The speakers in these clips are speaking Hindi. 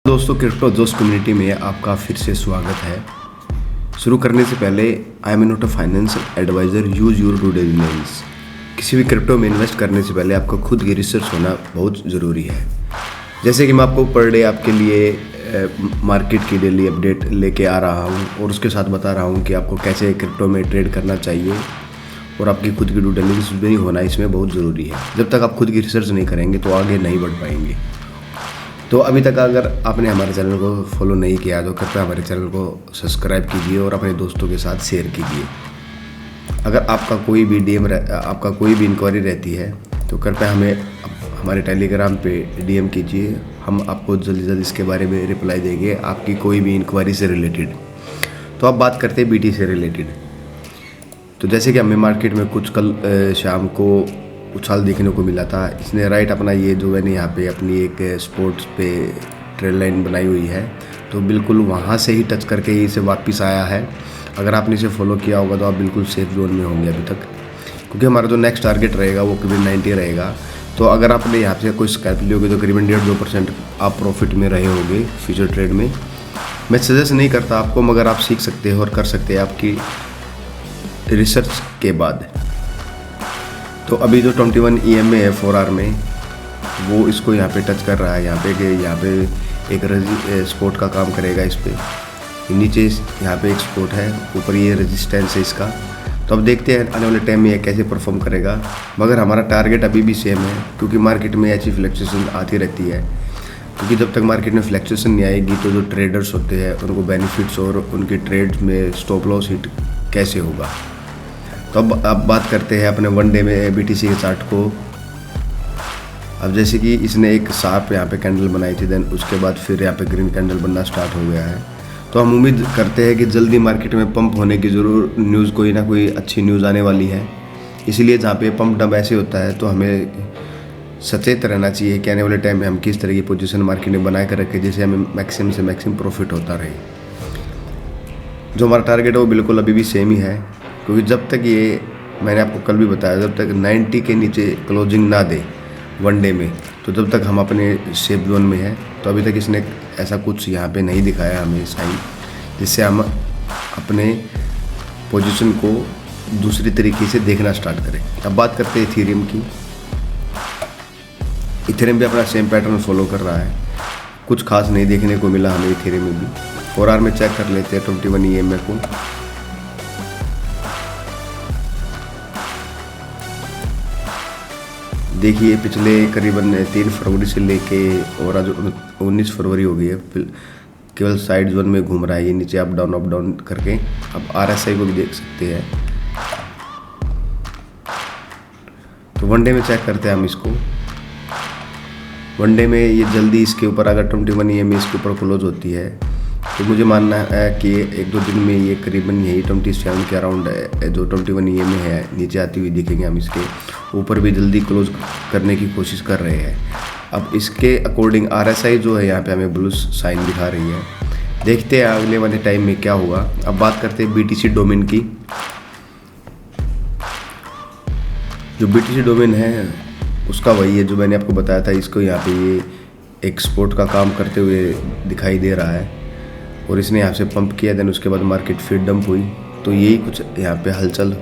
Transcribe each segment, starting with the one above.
दोस्तों, क्रिप्टो जोश कम्युनिटी में आपका फिर से स्वागत है। शुरू करने से पहले I am not a financial adviser, use your due diligence. किसी भी क्रिप्टो में इन्वेस्ट करने से पहले आपको खुद की रिसर्च होना बहुत ज़रूरी है। जैसे कि मैं आपको पर डे आपके लिए मार्केट की डेली अपडेट लेके आ रहा हूँ और उसके साथ बता रहा हूँ कि आपको कैसे क्रिप्टो में ट्रेड करना चाहिए और आपकी खुद की डू डिलिजेंस भी होना इसमें बहुत ज़रूरी है। जब तक आप खुद की रिसर्च नहीं करेंगे तो आगे नहीं बढ़ पाएंगे। तो अभी तक अगर आपने हमारे चैनल को फॉलो नहीं किया तो कृपया हमारे चैनल को सब्सक्राइब कीजिए और अपने दोस्तों के साथ शेयर कीजिए। अगर आपका कोई भी इंक्वायरी रहती है तो कृपया हमें हमारे टेलीग्राम पे डीएम कीजिए। हम आपको जल्दी जल्दी इसके बारे में रिप्लाई देंगे, आपकी कोई भी इंक्वायरी से रिलेटेड। तो अब बात करते हैं बीटी से रिलेटेड। तो जैसे कि हमें मार्केट में कुछ कल शाम को उछाल देखने को मिला था। इसने राइट अपना ये जो मैंने यहाँ पे अपनी एक स्पोर्ट्स पे ट्रेल लाइन बनाई हुई है, तो बिल्कुल वहाँ से ही टच करके ही इसे वापस आया है। अगर आपने इसे फॉलो किया होगा तो आप बिल्कुल सेफ जोन में होंगे अभी तक, क्योंकि हमारा जो नेक्स्ट टारगेट रहेगा वो करीबन 90 रहेगा। तो अगर आपने यहाँ से कोई स्कैल्प ली होगी तो करीबन 1.5-2% आप प्रॉफिट में रहे होंगे फ्यूचर ट्रेड में। मैं सजेस्ट नहीं करता आपको, मगर आप सीख सकते हैं और कर सकते हैं आपकी रिसर्च के बाद। तो अभी जो 21 EMA है 4 आवर में, वो इसको यहाँ पे टच कर रहा है। यहाँ पे एक स्पोर्ट का काम करेगा इस पर। नीचे यहाँ पे एक स्पोर्ट है, ऊपर ये रेजिस्टेंस है इसका। तो अब देखते हैं आने वाले टाइम में ये कैसे परफॉर्म करेगा। मगर हमारा टारगेट अभी भी सेम है, क्योंकि मार्केट में ऐसी फ्लक्चुएशन आती रहती है। क्योंकि जब तक मार्केट में फ्लक्चुएशन नहीं आएगी तो जो ट्रेडर्स होते हैं उनको बेनिफिट्स और उनके ट्रेड्स में स्टॉप लॉस हिट कैसे होगा। तो अब बात करते हैं अपने वन डे में BTC के चार्ट को। अब जैसे कि इसने एक साफ यहाँ पे कैंडल बनाई थी, देन उसके बाद फिर यहाँ पे ग्रीन कैंडल बनना स्टार्ट हो गया है। तो हम उम्मीद करते हैं कि जल्दी मार्केट में पंप होने की ज़रूर न्यूज़, कोई ना कोई अच्छी न्यूज़ आने वाली है। इसलिए जहाँ पे पंप डंप ऐसे होता है तो हमें सचेत रहना चाहिए कि आने वाले टाइम में हम किस तरह की पोजीशन मार्केट में बना कर रखें, जिससे हमें मैक्सिमम से मैक्सिमम प्रॉफिट होता रहे। जो हमारा टारगेट है वो बिल्कुल अभी भी सेम ही है, क्योंकि जब तक ये, मैंने आपको कल भी बताया, जब तक 90 के नीचे क्लोजिंग ना दे वन डे में, तो जब तक हम अपने सेफ जोन में हैं। तो अभी तक इसने ऐसा कुछ यहाँ पे नहीं दिखाया हमें साइन, जिससे हम अपने पोजीशन को दूसरी तरीके से देखना स्टार्ट करें। अब बात करते हैं इथेरियम की। इथेरियम भी अपना सेम पैटर्न फॉलो कर रहा है, कुछ खास नहीं देखने को मिला हमें इथेरियम में भी। 4 आवर में चेक कर लेते हैं 21 EMA को। देखिए पिछले करीबन 3 फरवरी से लेके और आज 19 फरवरी हो गई है, केवल साइड जोन में घूम रहा है ये, नीचे अप डाउन करके। अब RSI को भी देख सकते हैं। तो वनडे में चेक करते हैं हम इसको। वनडे में ये जल्दी इसके ऊपर, अगर 21 EMA इसके ऊपर क्लोज होती है तो मुझे मानना है कि 1-2 दिन में ये करीबन यही 27 के अराउंड है, जो 21 EMA है, नीचे आती हुई दिखेंगे। हम इसके ऊपर भी जल्दी क्लोज करने की कोशिश कर रहे हैं। अब इसके अकॉर्डिंग RSI जो है यहाँ पे हमें ब्लू साइन दिखा रही है। देखते हैं अगले वाले टाइम में क्या होगा। अब बात करते हैं BTC डोमेन की। जो BTC डोमेन है उसका वही है जो मैंने आपको बताया था। इसको यहाँ पे ये एक्सपोर्ट का काम करते हुए दिखाई दे रहा है और इसने यहाँ से पंप किया, देन उसके बाद मार्केट फिर डंप हुई। तो यही कुछ यहाँ पे हलचल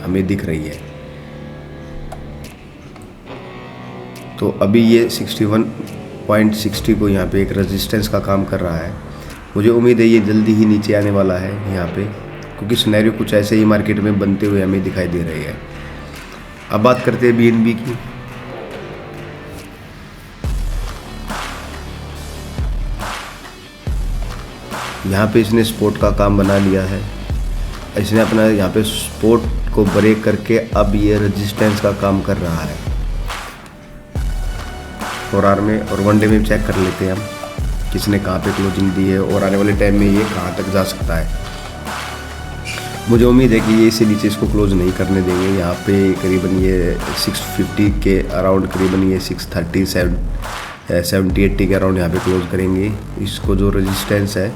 हमें दिख रही है। तो अभी ये 61.60 को यहाँ पे एक रेजिस्टेंस का काम कर रहा है। मुझे उम्मीद है ये जल्दी ही नीचे आने वाला है यहाँ पे, क्योंकि सिनेरियो कुछ ऐसे ही मार्केट में बनते हुए हमें दिखाई दे रही है। अब बात करते हैं BNB की। यहाँ पे इसने स्पोर्ट का काम बना लिया है। इसने अपना यहाँ पे स्पोर्ट को ब्रेक करके अब ये रेजिस्टेंस का काम कर रहा है 4 आवर में। और वनडे में चेक कर लेते हैं हम किसने कहाँ पे क्लोजिंग दी है और आने वाले टाइम में ये कहाँ तक जा सकता है। मुझे उम्मीद है कि ये इसे नीचे इसको क्लोज नहीं करने देंगे। यहाँ पे करीबन ये 650 के अराउंड, करीबन ये 630 70-80 के अराउंड यहाँ पे क्लोज करेंगे। इसको जो रेजिस्टेंस है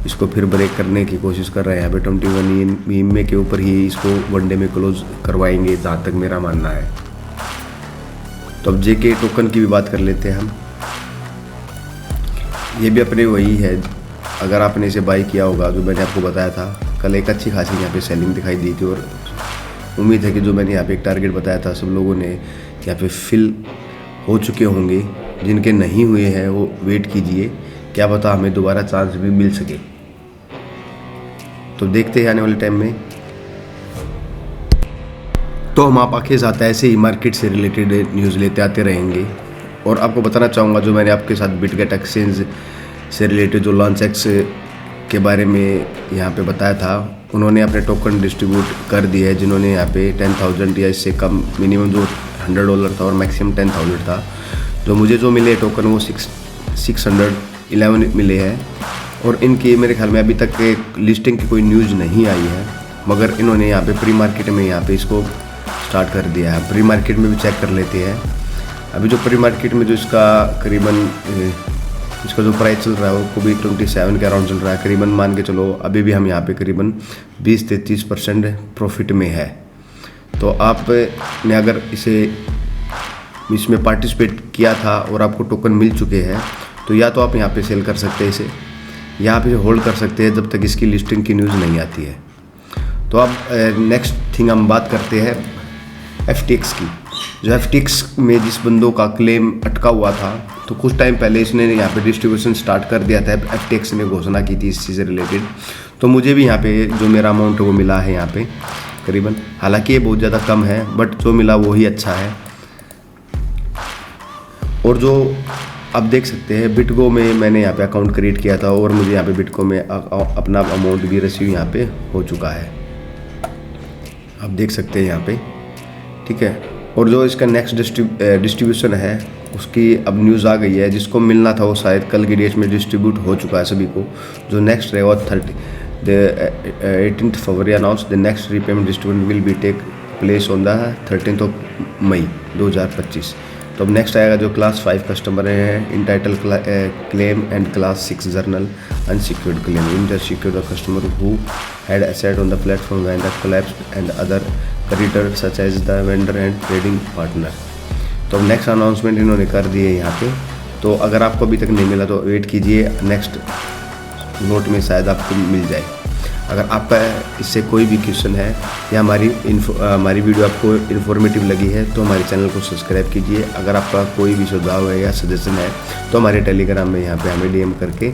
इसको फिर ब्रेक करने की कोशिश कर रहे हैं। यहाँ पे 21 EMA के ऊपर ही इसको वनडे में क्लोज करवाएंगे, जहाँ तक मेरा मानना है। तो अब JK टोकन की भी बात कर लेते हैं हम। ये भी अपने वही है, अगर आपने इसे बाई किया होगा जो मैंने आपको बताया था, कल एक अच्छी खासी यहाँ पे सेलिंग दिखाई दी थी और उम्मीद है कि जो मैंने यहाँ पे एक टारगेट बताया था सब लोगों ने यहाँ पे फिल हो चुके होंगे। जिनके नहीं हुए हैं वो वेट कीजिए, क्या पता हमें दोबारा चांस भी मिल सके। तो देखते हैं आने वाले टाइम में। तो हम आपके साथ ऐसे ही मार्केट से रिलेटेड न्यूज़ लेते आते रहेंगे। और आपको बताना चाहूँगा जो मैंने आपके साथ बिटगेट एक्सचेंज से रिलेटेड जो लॉन्च एक्स के बारे में यहाँ पे बताया था, उन्होंने अपने टोकन डिस्ट्रीब्यूट कर दिए है। जिन्होंने यहाँ पे 10,000 या इससे कम, मिनिमम जो $100 था और मैक्सिमम 10,000 था, जो मुझे जो मिले टोकन वो 611 मिले हैं। और इनकी मेरे ख्याल में अभी तक लिस्टिंग की कोई न्यूज़ नहीं आई है, मगर इन्होंने यहाँ पे प्री मार्केट में यहाँ पे इसको स्टार्ट कर दिया है। प्री मार्केट में भी चेक कर लेते हैं। अभी जो प्री मार्केट में जो इसका करीबन इसका जो प्राइस चल रहा है वो भी 27 के अराउंड चल रहा है। करीबन मान के चलो अभी भी हम यहाँ पे करीबन 20 से 30% प्रॉफिट में है। तो आपने अगर इसमें पार्टिसिपेट किया था और आपको टोकन मिल चुके हैं तो या तो आप यहाँ पे सेल कर सकते हैं इसे, या आप इसे होल्ड कर सकते हैं जब तक इसकी लिस्टिंग की न्यूज़ नहीं आती है। तो अब नेक्स्ट थिंग हम बात करते हैं FTX की। जो FTX में जिस बंदों का क्लेम अटका हुआ था, तो कुछ टाइम पहले इसने यहाँ पे डिस्ट्रीब्यूशन स्टार्ट कर दिया था। FTX ने घोषणा की थी इस चीज़ से रिलेटेड। तो मुझे भी यहाँ पे जो मेरा अमाउंट है वो मिला है यहाँ पे करीबन, हालांकि ये बहुत ज़्यादा कम है बट जो मिला वो ही अच्छा है। और जो आप देख सकते हैं बिटगो में मैंने यहाँ पे अकाउंट क्रिएट किया था और मुझे यहाँ पे बिटगो में अपना अमाउंट भी रिसीव यहाँ पे हो चुका है, आप देख सकते हैं यहाँ पे, ठीक है। और जो इसका नेक्स्ट डिस्ट्रीब्यूशन है उसकी अब न्यूज़ आ गई है। जिसको मिलना था वो शायद कल की डेट में डिस्ट्रीब्यूट हो चुका है सभी को। जो नेक्स्ट रहेगा 18 फरवरी announce the next repayment distribution will be take place on the 13 May 2025। तो अब नेक्स्ट आएगा जो क्लास 5 कस्टमर हैं entitle claim and class 6 general unsecured claim in the secured customer who had asset on the platform when the collapse and other creditor such as the vendor and trading partner. तो अब नेक्स्ट अनाउंसमेंट इन्होंने कर दी है यहाँ पे। तो अगर आपको अभी तक नहीं मिला तो वेट कीजिए, नेक्स्ट नोट में शायद आपको मिल जाए। अगर आपका इससे कोई भी क्वेश्चन है या हमारी वीडियो आपको इन्फॉर्मेटिव लगी है तो हमारे चैनल को सब्सक्राइब कीजिए। अगर आपका कोई भी सुझाव है या सजेशन है तो हमारे टेलीग्राम में यहाँ पे हमें DM करके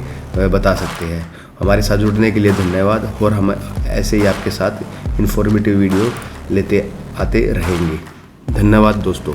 बता सकते हैं। हमारे साथ जुड़ने के लिए धन्यवाद। और हम ऐसे ही आपके साथ इन्फॉर्मेटिव वीडियो लेते आते रहेंगे। धन्यवाद दोस्तों।